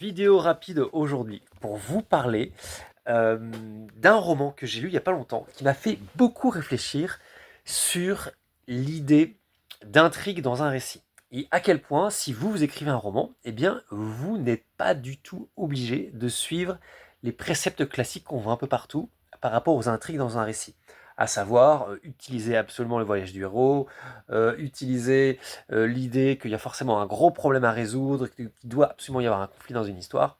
Vidéo rapide aujourd'hui pour vous parler d'un roman que j'ai lu il y a pas longtemps, qui m'a fait beaucoup réfléchir sur l'idée d'intrigue dans un récit. Et à quel point, si vous écrivez un roman, eh bien, vous n'êtes pas du tout obligé de suivre les préceptes classiques qu'on voit un peu partout par rapport aux intrigues dans un récit. À savoir, utiliser absolument le voyage du héros, utiliser l'idée qu'il y a forcément un gros problème à résoudre, qu'il doit absolument y avoir un conflit dans une histoire.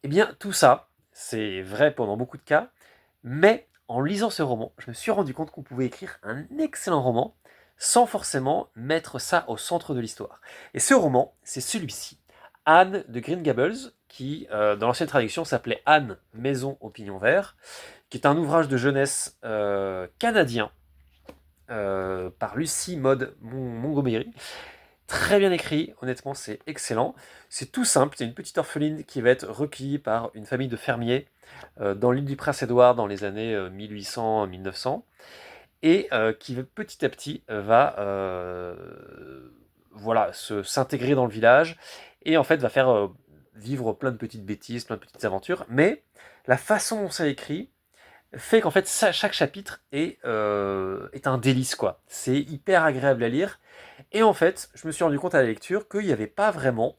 Eh bien, tout ça, c'est vrai pendant beaucoup de cas, mais en lisant ce roman, je me suis rendu compte qu'on pouvait écrire un excellent roman sans forcément mettre ça au centre de l'histoire. Et ce roman, c'est celui-ci, Anne de Green Gables, qui, dans l'ancienne traduction, s'appelait Anne, Maison au pignon vert, qui est un ouvrage de jeunesse canadien par Lucy Maud Montgomery. Très bien écrit, honnêtement, c'est excellent. C'est tout simple, c'est une petite orpheline qui va être recueillie par une famille de fermiers dans l'île du Prince-Édouard dans les années 1800-1900 et qui petit à petit va voilà, s'intégrer dans le village et en fait va faire vivre plein de petites bêtises, plein de petites aventures. Mais la façon dont c'est écrit fait qu'en fait chaque chapitre est un délice, quoi. C'est hyper agréable à lire. Et en fait, je me suis rendu compte à la lecture qu'il n'y avait pas vraiment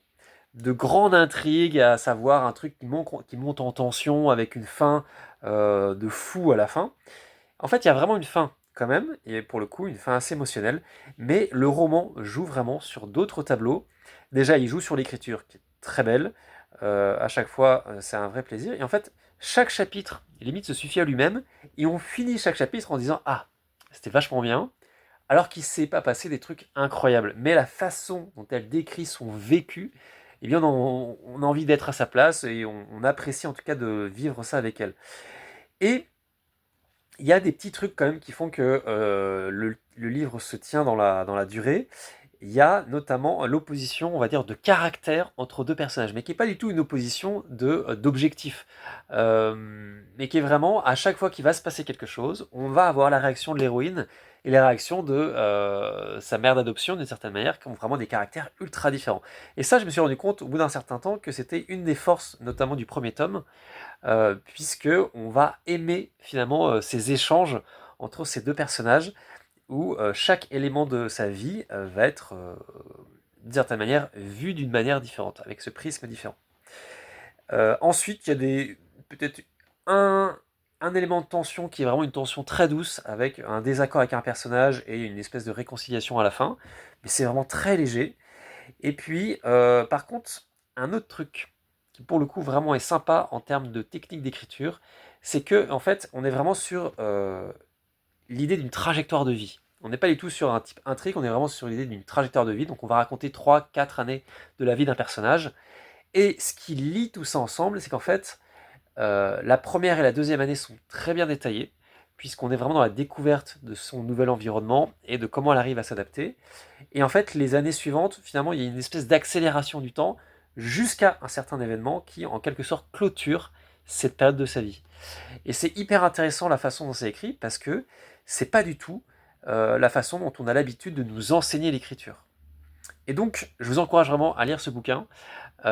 de grande intrigue, à savoir un truc qui monte en tension avec une fin de fou à la fin. En fait, il y a vraiment une fin quand même, et pour le coup, une fin assez émotionnelle, mais le roman joue vraiment sur d'autres tableaux. Déjà, il joue sur l'écriture, qui est très belle. À chaque fois, c'est un vrai plaisir. Et en fait, chaque chapitre, limite, se suffit à lui-même, et on finit chaque chapitre en disant «Ah, c'était vachement bien», alors qu'il ne s'est pas passé des trucs incroyables. Mais la façon dont elle décrit son vécu, eh bien, on a envie d'être à sa place et on apprécie en tout cas de vivre ça avec elle. Et il y a des petits trucs quand même qui font que le livre se tient dans la durée. Il y a notamment l'opposition, on va dire, de caractère entre deux personnages, mais qui n'est pas du tout une opposition d'objectif, mais qui est vraiment, à chaque fois qu'il va se passer quelque chose, on va avoir la réaction de l'héroïne et la réaction de sa mère d'adoption, d'une certaine manière, qui ont vraiment des caractères ultra différents. Et ça, je me suis rendu compte au bout d'un certain temps que c'était une des forces, notamment du premier tome, puisque on va aimer finalement ces échanges entre ces deux personnages où chaque élément de sa vie va être, d'une certaine manière, vu d'une manière différente, avec ce prisme différent. Ensuite, il y a peut-être un, un élément de tension qui est vraiment une tension très douce, avec un désaccord avec un personnage et une espèce de réconciliation à la fin, mais c'est vraiment très léger. Et puis, par contre, un autre truc qui pour le coup vraiment est sympa en termes de technique d'écriture, c'est que en fait, on est vraiment sur l'idée d'une trajectoire de vie. On n'est pas du tout sur un type intrigue, on est vraiment sur l'idée d'une trajectoire de vie. Donc on va raconter 3-4 années de la vie d'un personnage. Et ce qui lie tout ça ensemble, c'est qu'en fait, la première et la deuxième année sont très bien détaillées, puisqu'on est vraiment dans la découverte de son nouvel environnement et de comment elle arrive à s'adapter. Et en fait, les années suivantes, finalement, il y a une espèce d'accélération du temps jusqu'à un certain événement qui, en quelque sorte, clôture cette période de sa vie. Et c'est hyper intéressant la façon dont c'est écrit parce que c'est pas du tout la façon dont on a l'habitude de nous enseigner l'écriture. Et donc, je vous encourage vraiment à lire ce bouquin et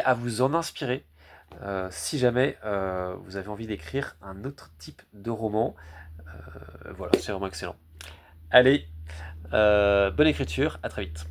à vous en inspirer si jamais vous avez envie d'écrire un autre type de roman. Voilà, c'est vraiment excellent. Allez, bonne écriture, à très vite.